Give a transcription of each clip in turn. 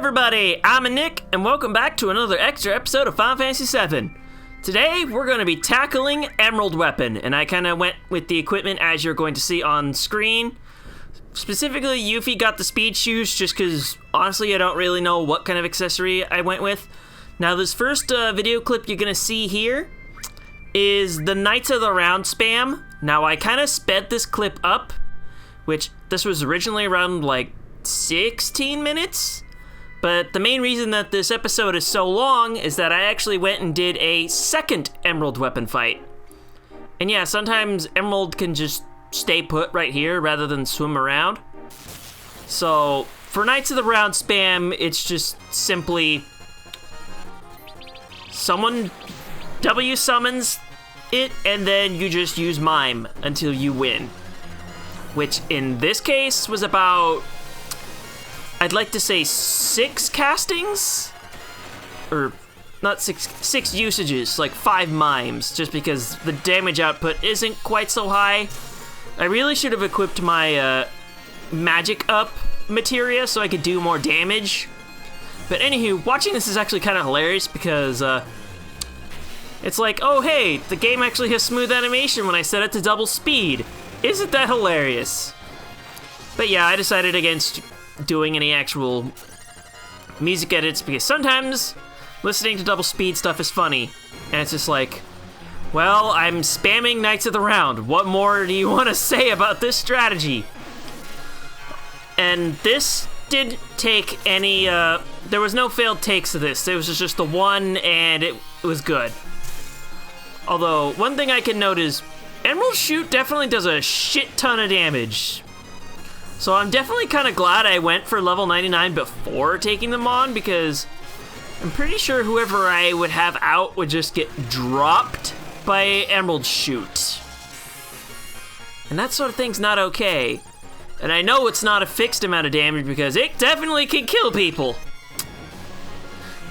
everybody, I'm Nick, and welcome back to another extra episode of Final Fantasy VII. Today, we're going to be tackling Emerald Weapon, and I kind of went with the equipment as you're going to see on screen. Specifically, Yuffie got the speed shoes just because, honestly, I don't really know what kind of accessory I went with. Now, this first video clip you're going to see here is the Knights of the Round spam. Now, I kind of sped this clip up, which this was originally around like 16 minutes. But the main reason that this episode is so long is that I actually went and did a second Emerald Weapon fight. And yeah, sometimes Emerald can just stay put right here rather than swim around. So for Knights of the Round spam, it's just simply someone W summons it and then you just use Mime until you win. Which in this case was about, I'd like to say 6 castings? Or not six usages, like 5 mimes, just because the damage output isn't quite so high. I really should have equipped my magic up materia so I could do more damage. But anywho, watching this is actually kind of hilarious because it's like, oh hey, the game actually has smooth animation when I set it to double speed. Isn't that hilarious? But yeah, I decided against doing any actual music edits because sometimes listening to double speed stuff is funny. And it's just like, well, I'm spamming Knights of the Round. What more do you want to say about this strategy? And this didn't take any, there was no failed takes of this. It was just the one and it was good. Although, one thing I can note is Emerald Shoot definitely does a shit ton of damage. So I'm definitely kind of glad I went for level 99 before taking them on because I'm pretty sure whoever I would have out would just get dropped by Emerald Shoot. And that sort of thing's not okay. And I know it's not a fixed amount of damage because it definitely can kill people.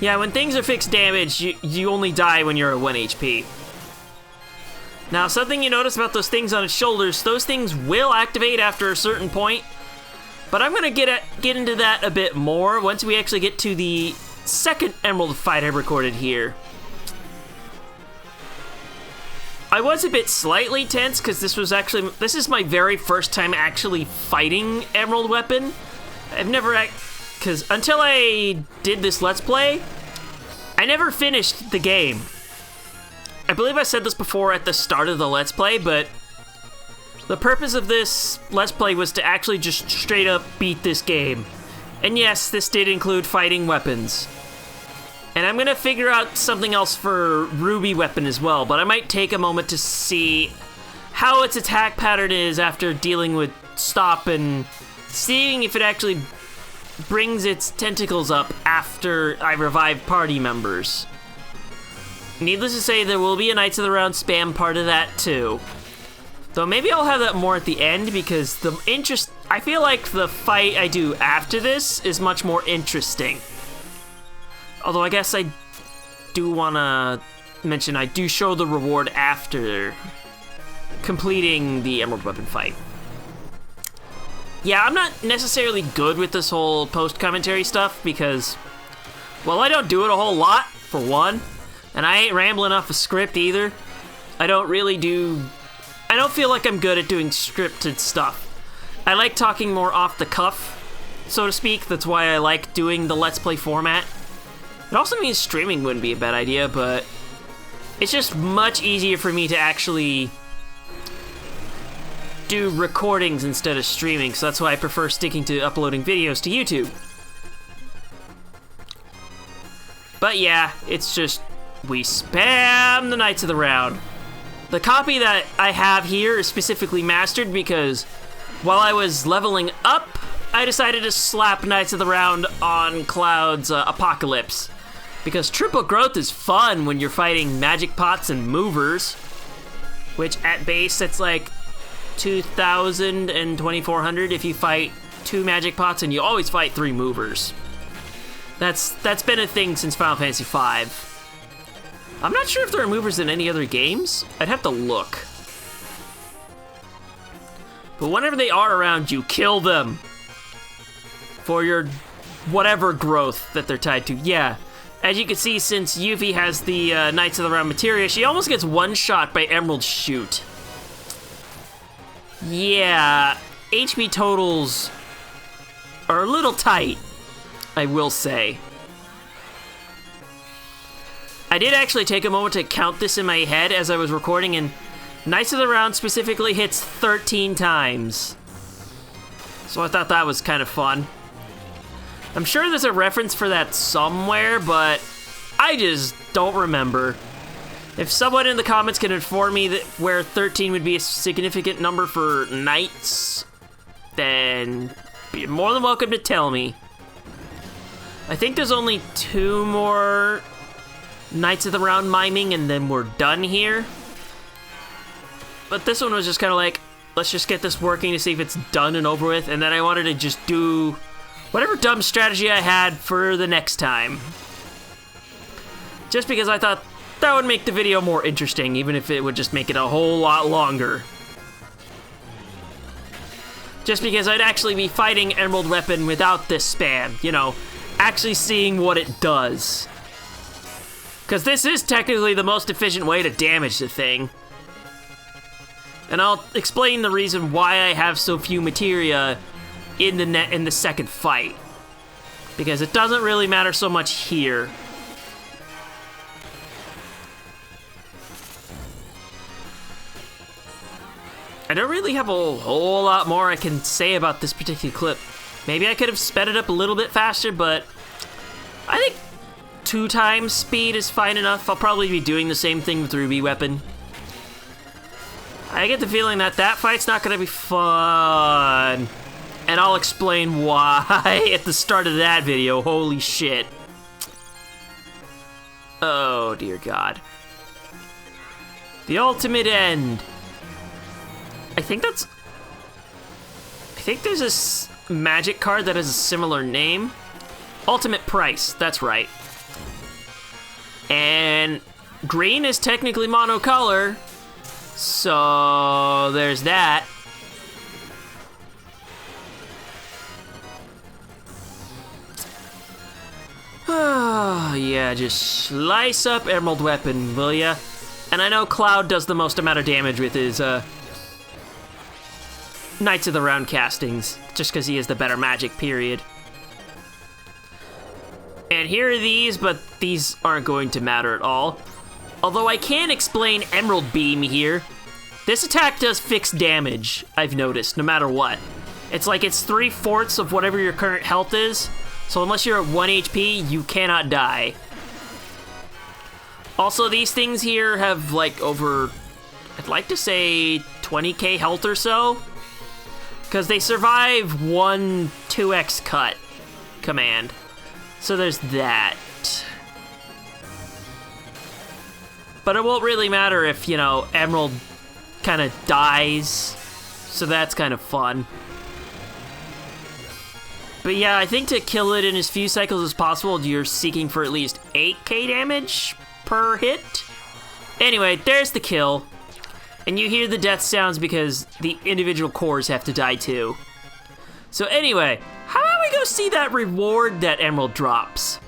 Yeah, when things are fixed damage, you only die when you're at 1 HP. Now, something you notice about those things on its shoulders, those things will activate after a certain point. But I'm going to get into that a bit more once we actually get to the second Emerald fight I recorded here. I was a bit slightly tense because this is my very first time actually fighting Emerald Weapon. I've never, because until I did this Let's Play, I never finished the game. I believe I said this before at the start of the Let's Play, but the purpose of this Let's Play was to actually just straight up beat this game. And yes, this did include fighting weapons. And I'm gonna figure out something else for Ruby Weapon as well, but I might take a moment to see how its attack pattern is after dealing with Stop and seeing if it actually brings its tentacles up after I revive party members. Needless to say, there will be a Knights of the Round spam part of that too. Though maybe I'll have that more at the end because I feel like the fight I do after this is much more interesting. Although I guess I do want to mention I do show the reward after completing the Emerald Weapon fight. Yeah, I'm not necessarily good with this whole post-commentary stuff because, well, I don't do it a whole lot, for one. And I ain't rambling off a script either. I don't feel like I'm good at doing scripted stuff. I like talking more off the cuff, so to speak. That's why I like doing the Let's Play format. It also means streaming wouldn't be a bad idea, but it's just much easier for me to actually do recordings instead of streaming, so that's why I prefer sticking to uploading videos to YouTube. But yeah, it's just, we spam the Knights of the Round. The copy that I have here is specifically mastered because while I was leveling up, I decided to slap Knights of the Round on Cloud's Apocalypse. Because triple growth is fun when you're fighting magic pots and movers, which at base it's like 2,000 and 2,400 if you fight 2 magic pots and you always fight 3 movers. That's been a thing since Final Fantasy V. I'm not sure if there are movers in any other games. I'd have to look. But whenever they are around, you kill them for your whatever growth that they're tied to. Yeah. As you can see, since Yuffie has the Knights of the Round materia, she almost gets one-shot by Emerald Shoot. Yeah, HP totals are a little tight, I will say. I did actually take a moment to count this in my head as I was recording, and Knights of the Round specifically hits 13 times. So I thought that was kind of fun. I'm sure there's a reference for that somewhere, but I just don't remember. If someone in the comments can inform me that where 13 would be a significant number for knights, then you're more than welcome to tell me. I think there's only 2 more Knights of the Round miming, and then we're done here. But this one was just kind of like, let's just get this working to see if it's done and over with, and then I wanted to just do whatever dumb strategy I had for the next time. Just because I thought that would make the video more interesting, even if it would just make it a whole lot longer. Just because I'd actually be fighting Emerald Weapon without this spam, you know, actually seeing what it does. Because this is technically the most efficient way to damage the thing. And I'll explain the reason why I have so few materia in the second fight, because it doesn't really matter so much here. I don't really have a whole lot more I can say about this particular clip. Maybe I could have sped it up a little bit faster, but I think 2 times speed is fine enough. I'll probably be doing the same thing with Ruby Weapon. I get the feeling that that fight's not gonna be fun. And I'll explain why at the start of that video. Holy shit. Oh, dear God. The ultimate end. I think there's a magic card that has a similar name. Ultimate Price, that's right. And green is technically monocolor, so there's that. Oh, yeah, just slice up Emerald Weapon, will ya? And I know Cloud does the most amount of damage with his, Knights of the Round castings, just because he has the better magic, period. And here are these, but these aren't going to matter at all. Although I can explain Emerald Beam here. This attack does fixed damage, I've noticed, no matter what. It's like it's 3/4 of whatever your current health is, so unless you're at 1 HP, you cannot die. Also, these things here have like over, I'd like to say 20k health or so, because they survive 1 2x cut command. So there's that. But it won't really matter if, you know, Emerald kind of dies, so that's kind of fun. But yeah, I think to kill it in as few cycles as possible, you're seeking for at least 8k damage per hit. Anyway, there's the kill. And you hear the death sounds because the individual cores have to die too. So anyway, how about we go see that reward that Emerald drops?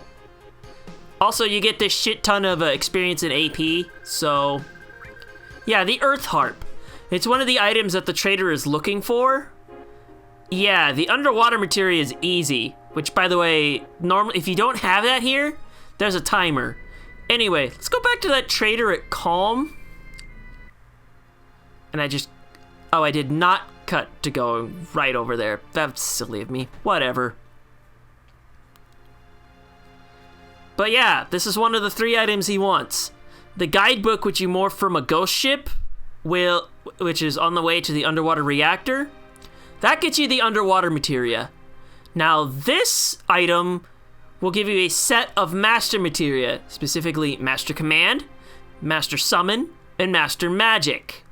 Also, you get this shit ton of experience in AP, so... Yeah, the Earth Harp. It's one of the items that the trader is looking for. Yeah, the underwater materia is easy, which, by the way, normally if you don't have that here, there's a timer. Anyway, let's go back to that trader at Calm. And I did not cut to go right over there. That's silly of me. Whatever. But yeah, this is one of the 3 items he wants. The guidebook, which you morph from a ghost ship, which is on the way to the underwater reactor. That gets you the underwater materia. Now this item will give you a set of master materia, specifically Master Command, Master Summon, and Master Magic.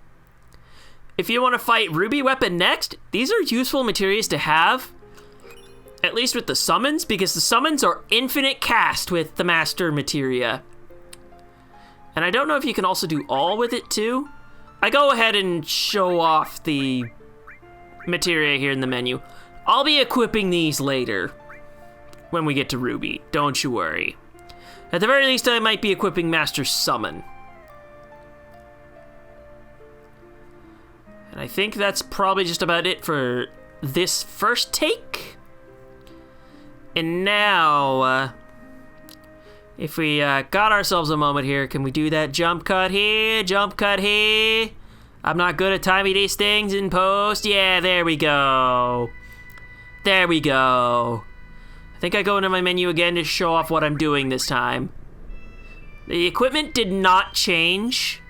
If you want to fight Ruby Weapon next, these are useful materials to have, at least with the summons, because the summons are infinite cast with the master materia. And I don't know if you can also do all with it too. I go ahead and show off the materia here in the menu. I'll be equipping these later. when we get to Ruby. Don't you worry. At the very least, I might be equipping Master Summon. And I think that's probably just about it for this first take. And now, if we got ourselves a moment here, can we do that jump cut here, jump cut here? I'm not good at timing these things in post. Yeah, there we go. There we go. I think I go into my menu again to show off what I'm doing this time. The equipment did not change.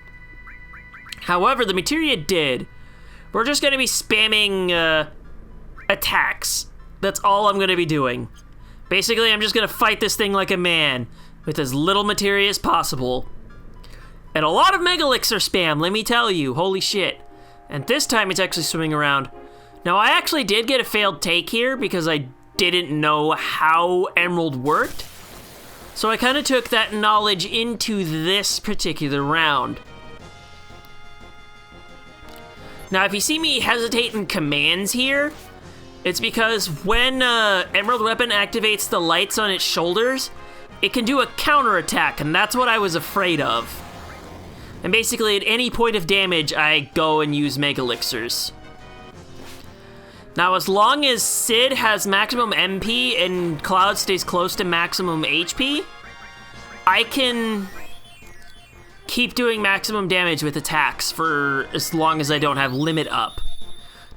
However, the materia did. We're just going to be spamming attacks. That's all I'm going to be doing. Basically, I'm just going to fight this thing like a man with as little materia as possible. And a lot of Mega Elixir spam, let me tell you. Holy shit. And this time it's actually swimming around. Now, I actually did get a failed take here because I didn't know how Emerald worked. So I kind of took that knowledge into this particular round. Now, if you see me hesitate in commands here, it's because when Emerald Weapon activates the lights on its shoulders, it can do a counterattack, and that's what I was afraid of. And basically, at any point of damage, I go and use Mega Elixirs. Now, as long as Sid has maximum MP and Cloud stays close to maximum HP, I can keep doing maximum damage with attacks for as long as I don't have Limit up.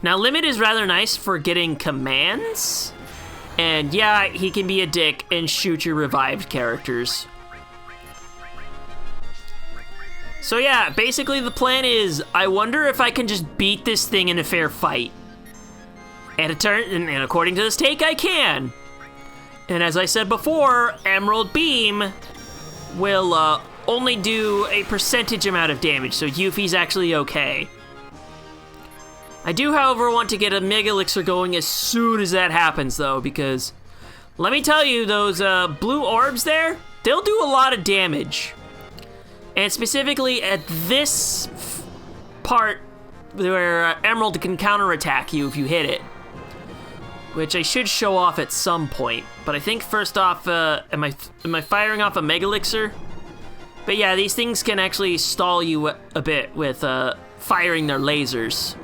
Now, Limit is rather nice for getting commands, and yeah, he can be a dick and shoot your revived characters. So yeah, basically the plan is, I wonder if I can just beat this thing in a fair fight. And according to this take, I can. And as I said before, Emerald Beam will only do a percentage amount of damage, so Yuffie's actually okay. I do, however, want to get a Mega Elixir going as soon as that happens, though, because let me tell you, those blue orbs there, they'll do a lot of damage. And specifically at this part where Emerald can counterattack you if you hit it. Which I should show off at some point. But I think first off, am I firing off a Mega Elixir? But yeah, these things can actually stall you a bit with firing their lasers.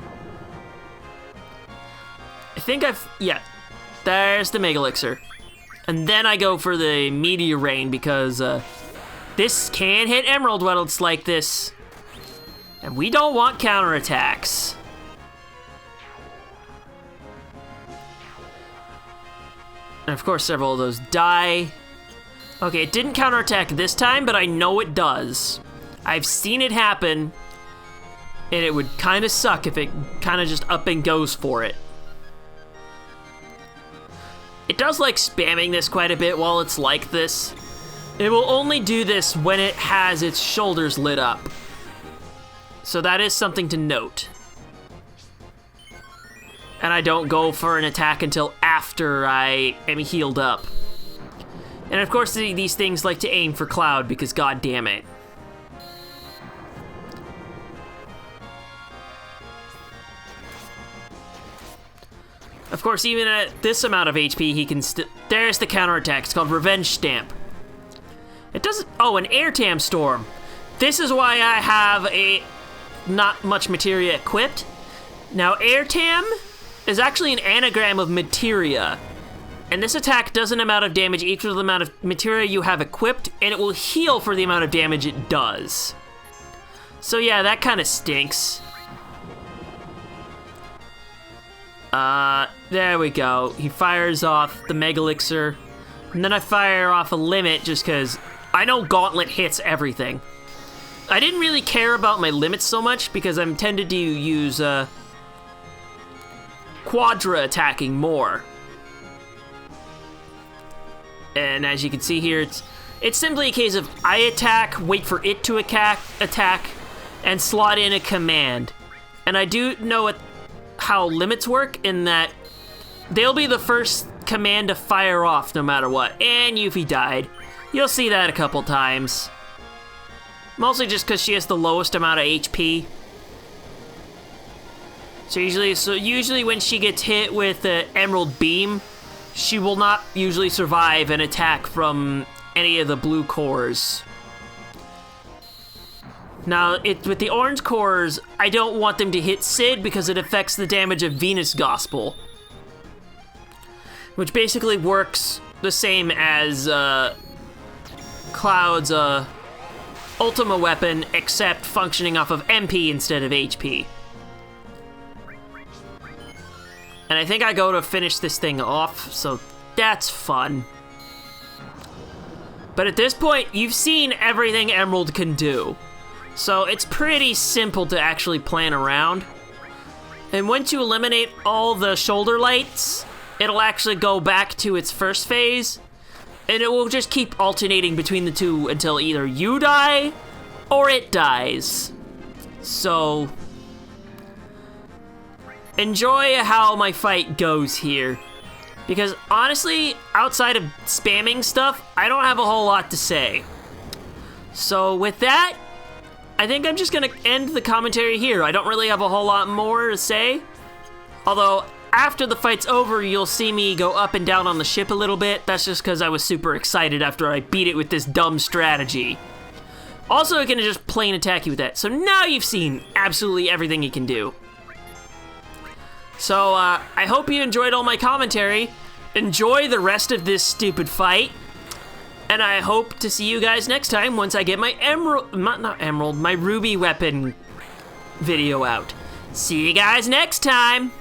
I think yeah, there's the Mega Elixir. And then I go for the Meteor Rain because this can hit Emerald when it's like this. And we don't want counterattacks. And of course, several of those die. Okay, it didn't counterattack this time, but I know it does. I've seen it happen, and it would kind of suck if it kind of just up and goes for it. It does like spamming this quite a bit while it's like this. It will only do this when it has its shoulders lit up. So that is something to note. And I don't go for an attack until after I am healed up. And of course, these things like to aim for Cloud because god damn it. Of course, even at this amount of HP, he can there's the counterattack. It's called Revenge Stamp. It doesn't... Oh, an Air Tam Storm. This is why I have a not much materia equipped. Now, Air Tam is actually an anagram of materia. And this attack does an amount of damage equal to the amount of materia you have equipped, and it will heal for the amount of damage it does. So yeah, that kind of stinks. There we go. He fires off the Mega Elixir, and then I fire off a Limit just because I know Gauntlet hits everything. I didn't really care about my limits so much because I'm tended to use Quadra attacking more. And as you can see here, it's simply a case of I attack, wait for it to attack, and slot in a command. And I do know how limits work in that they'll be the first command to fire off no matter what. And Yuffie died. You'll see that a couple times. Mostly just because she has the lowest amount of HP. So usually when she gets hit with the Emerald Beam, she will not usually survive an attack from any of the blue cores. Now, with the orange cores, I don't want them to hit Sid because it affects the damage of Venus Gospel, which basically works the same as Cloud's Ultima weapon, except functioning off of MP instead of HP. And I think I go to finish this thing off, so that's fun. But at this point, you've seen everything Emerald can do. So it's pretty simple to actually plan around. And once you eliminate all the shoulder lights, it'll actually go back to its first phase. And it will just keep alternating between the two until either you die or it dies. So enjoy how my fight goes here. Because honestly, outside of spamming stuff, I don't have a whole lot to say. So with that, I think I'm just gonna end the commentary here. I don't really have a whole lot more to say. Although, after the fight's over, you'll see me go up and down on the ship a little bit. That's just because I was super excited after I beat it with this dumb strategy. Also, it can just plain attack you with that. So now you've seen absolutely everything it can do. So, I hope you enjoyed all my commentary. Enjoy the rest of this stupid fight. And I hope to see you guys next time once I get my my Ruby weapon video out. See you guys next time!